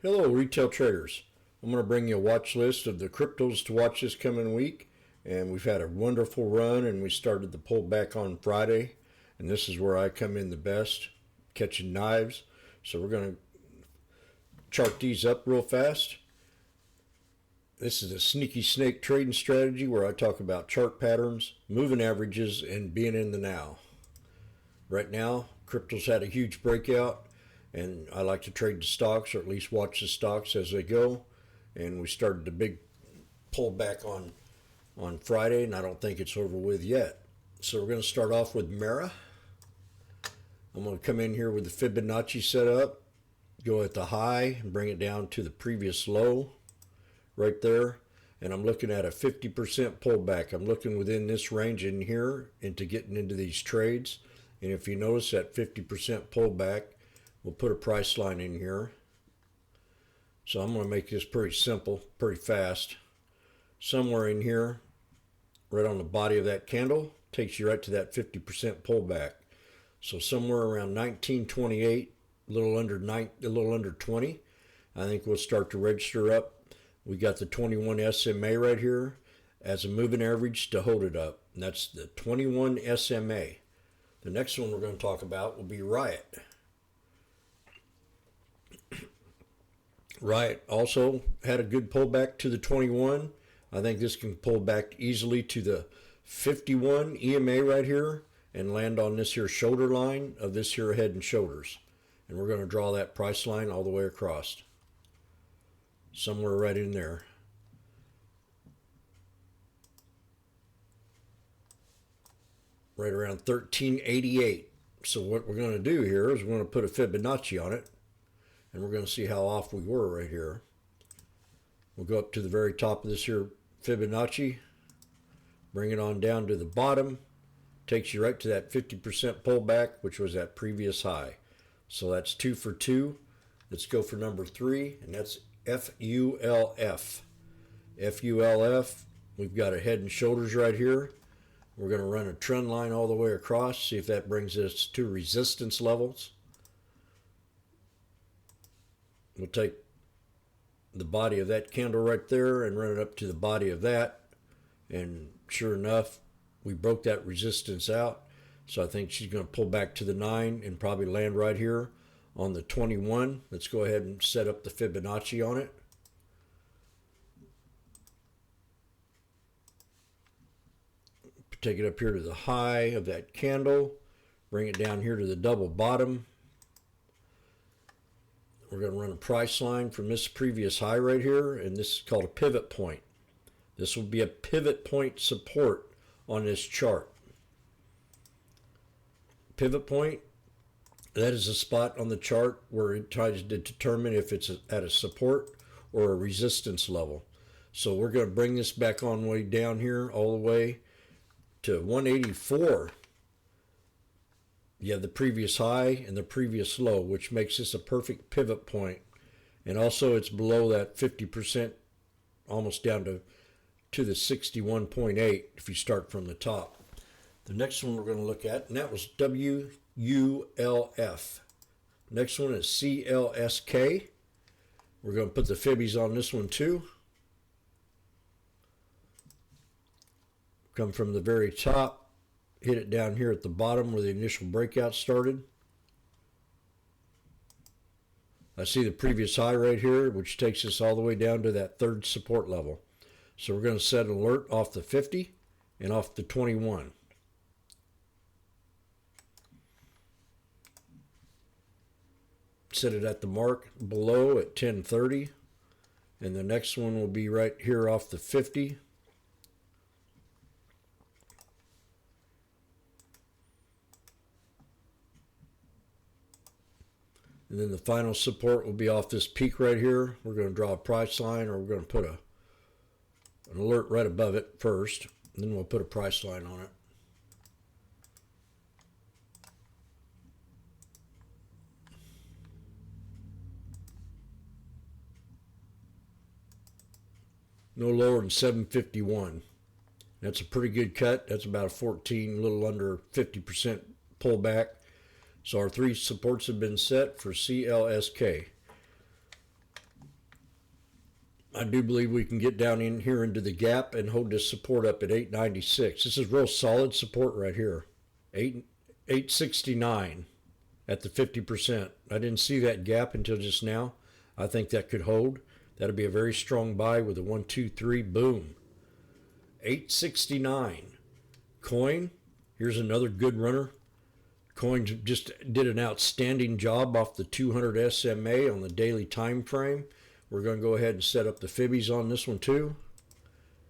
Hello, retail traders. I'm going to bring you a watch list of the cryptos to watch this coming week. And we've had a wonderful run, and we started the pullback on Friday. And this is where I come in the best, catching knives. So we're going to chart these up real fast. This is a sneaky snake trading strategy where I talk about chart patterns, moving averages, and being in the now. Right now, crypto's had a huge breakout. And I like to trade the stocks, or at least watch the stocks as they go. And we started the big pullback on Friday, and I don't think it's over with yet. So we're going to start off with Mara. I'm going to come in here with the Fibonacci set up, go at the high, and bring it down to the previous low right there. And I'm looking at a 50% pullback. I'm looking within this range in here into getting into these trades. And if you notice that 50% pullback, we'll put a price line in here. So I'm going to make this pretty simple, pretty fast. Somewhere in here, right on the body of that candle, takes you right to that 50% pullback. So somewhere around 1928, a little under 20, I think we'll start to register up. We got the 21 SMA right here as a moving average to hold it up. And that's the 21 SMA. The next one we're going to talk about will be RIOT. RIOT also had a good pullback to the 21. I think this can pull back easily to the 51 EMA right here and land on this here shoulder line of this here head and shoulders. And we're going to draw that price line all the way across. Somewhere right in there. Right around 1388. So what we're going to do here is we're going to put a Fibonacci on it. And we're going to see how off we were right here. We'll go up to the very top of this here Fibonacci. Bring it on down to the bottom. Takes you right to that 50% pullback, which was that previous high. So that's 2 for 2. Let's go for number 3, and that's FULF. FULF, we've got a head and shoulders right here. We're going to run a trend line all the way across, see if that brings us to resistance levels. We'll take the body of that candle right there and run it up to the body of that. And sure enough, we broke that resistance out. So I think she's going to pull back to the 9 and probably land right here on the 21. Let's go ahead and set up the Fibonacci on it. Take it up here to the high of that candle. Bring it down here to the double bottom. We're going to run a price line from this previous high right here, and this is called a pivot point. This will be a pivot point support on this chart. Pivot point, that is a spot on the chart where it tries to determine if it's at a support or a resistance level. So we're going to bring this back on way down here all the way to 184. You have the previous high and the previous low, which makes this a perfect pivot point. And also it's below that 50%, almost down to the 61.8 if you start from the top. The next one we're going to look at, and that was WULF. Next one is CLSK. We're going to put the fibbies on this one too. Come from the very top. Hit it down here at the bottom where the initial breakout started. I see the previous high right here, which takes us all the way down to that third support level. So we're going to set an alert off the 50 and off the 21. Set it at the mark below at 1030. And the next one will be right here off the 50. And then the final support will be off this peak right here. We're going to draw a price line, or we're going to put an alert right above it first. And then we'll put a price line on it. No lower than 751. That's a pretty good cut. That's about a 14, a little under 50% pullback. So our three supports have been set for CLSK. I do believe we can get down in here into the gap and hold this support up at 896. This is real solid support right here. 869 at the 50%. I didn't see that gap until just now. I think that could hold. That'll be a very strong buy with a 1, 2, 3, boom. 869. Coin, here's another good runner. Coin just did an outstanding job off the 200 SMA on the daily time frame. We're going to go ahead and set up the fibbies on this one too.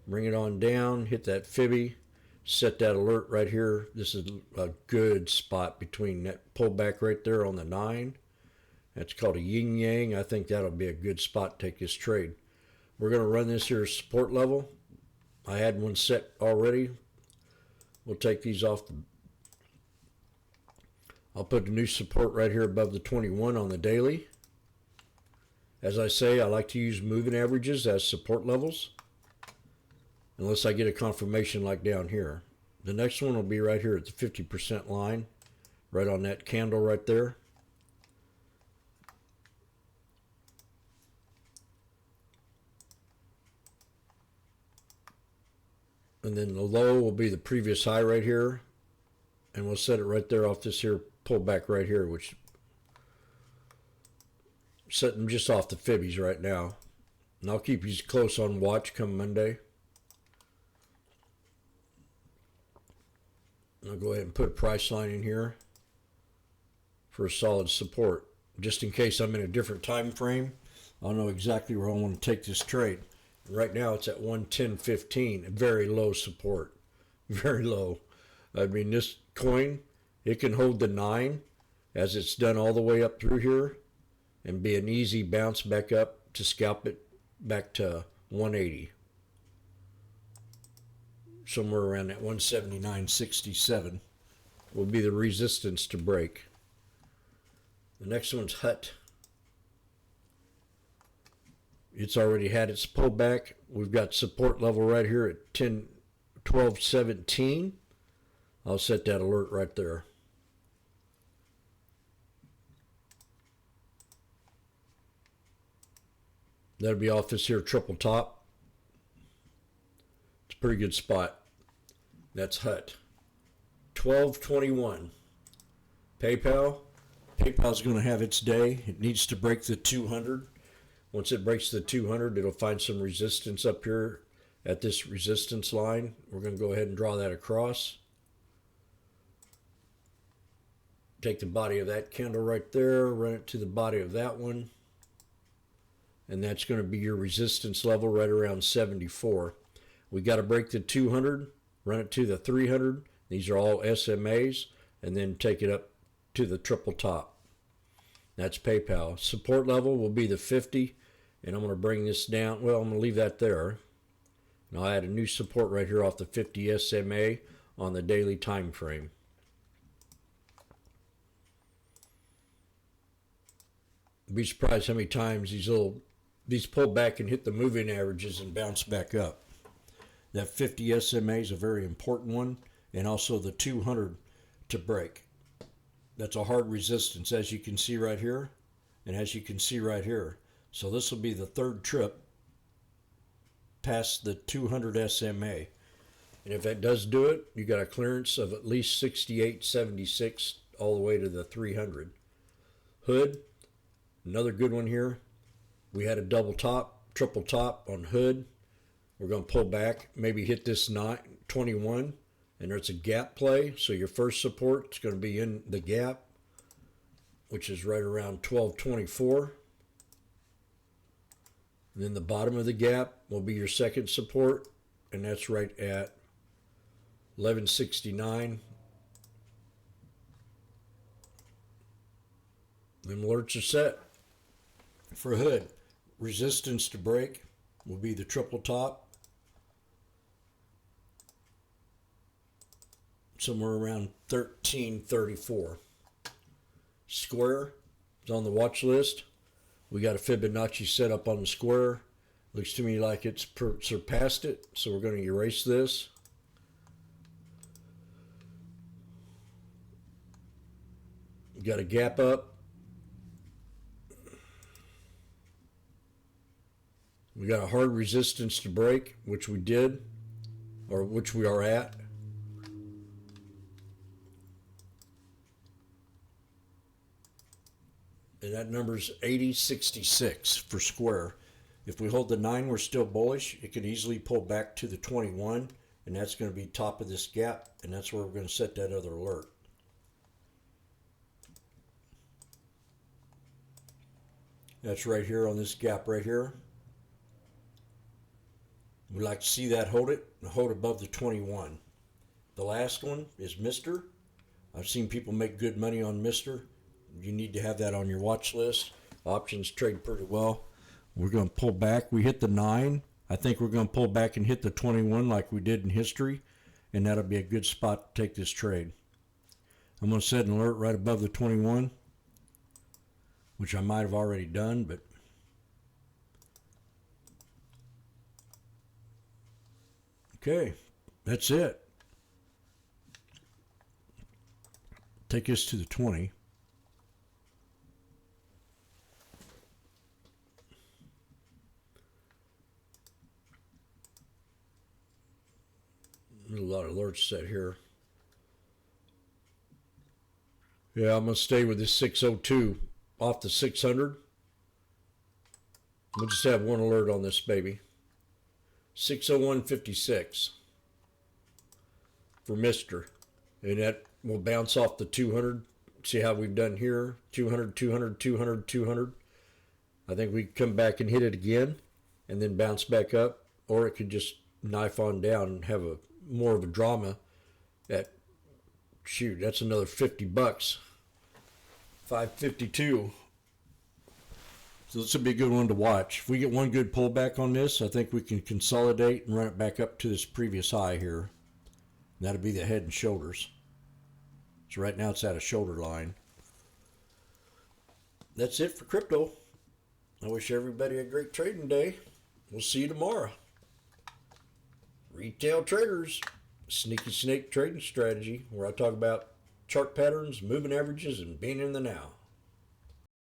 Bring it on down, hit that fibby, set that alert right here. This is a good spot between that pullback right there on the 9. That's called a yin yang. I think that'll be a good spot to take this trade. We're going to run this here support level. I had one set already. We'll take these off the... I'll put the new support right here above the 21 on the daily. As I say, I like to use moving averages as support levels, unless I get a confirmation like down here. The next one will be right here at the 50% line, right on that candle right there. And then the low will be the previous high right here, and we'll set it right there off this here pullback right here, which setting just off the fibbies right now. And I'll keep you close on watch come Monday. I'll go ahead and put a price line in here for a solid support, just in case I'm in a different time frame. I'll know exactly where I want to take this trade. Right now it's at 110.15, very low support, very low. I mean, this coin, it can hold the 9 as it's done all the way up through here and be an easy bounce back up to scalp it back to 180. Somewhere around that 179.67 will be the resistance to break. The next one's HUT. It's already had its pullback. We've got support level right here at 12.17. I'll set that alert right there. That'll be off this here triple top. It's a pretty good spot. That's HUT. 12.21. PayPal. PayPal's going to have its day. It needs to break the 200. Once it breaks the 200, it'll find some resistance up here at this resistance line. We're going to go ahead and draw that across. Take the body of that candle right there, run it to the body of that one. And that's going to be your resistance level right around 74. We got to break the 200, run it to the 300. These are all SMAs, and then take it up to the triple top. That's PayPal. Support level will be the 50, and I'm going to bring this down. Well, I'm going to leave that there. And I'll add a new support right here off the 50 SMA on the daily time frame. Be surprised how many times these pull back and hit the moving averages and bounce back up. That 50 SMA is a very important one, and also the 200 to break. That's a hard resistance, as you can see right here, and as you can see right here. So this will be the third trip past the 200 SMA. And if that does do it, you got a clearance of at least 68.76 all the way to the 300. Hood, another good one here. We had a double top, triple top on Hood. We're going to pull back, maybe hit this 21. And there's a gap play, so your first support is going to be in the gap, which is right around 12.24. And then the bottom of the gap will be your second support, and that's right at 11.69. Then alerts are set for Hood. Resistance to break will be the triple top, somewhere around 13.34. Square is on the watch list. We got a Fibonacci set up on the square. Looks to me like it's surpassed it, so we're going to erase this. We got a gap up. We got a hard resistance to break, which we did, or which we are at. And that number's 80.66 for square. If we hold the 9, we're still bullish. It could easily pull back to the 21, and that's going to be top of this gap, and that's where we're going to set that other alert. That's right here on this gap right here. We like to see that hold it and hold above the 21. The last one is Mr. I've seen people make good money on Mr. You need to have that on your watch list. Options trade pretty well. We're going to pull back. We hit the 9. I think we're going to pull back and hit the 21 like we did in history, and that'll be a good spot to take this trade. I'm going to set an alert right above the 21, which I might have already done, but okay, that's it. Take us to the 20. There's a lot of alerts set here. Yeah, I'm going to stay with this 602 off the 600. We'll just have one alert on this baby. 601.56 for Mr. And that will bounce off the 200. See how we've done here? 200, 200, 200, 200. I think we come back and hit it again and then bounce back up. Or it could just knife on down and have a more of a drama. That, shoot, that's another $50. 552. So this would be a good one to watch. If we get one good pullback on this, I think we can consolidate and run it back up to this previous high here. And that'll be the head and shoulders. So right now it's at a shoulder line. That's it for crypto. I wish everybody a great trading day. We'll see you tomorrow. Retail Traders, Sneaky Snake Trading Strategy, where I talk about chart patterns, moving averages, and being in the now.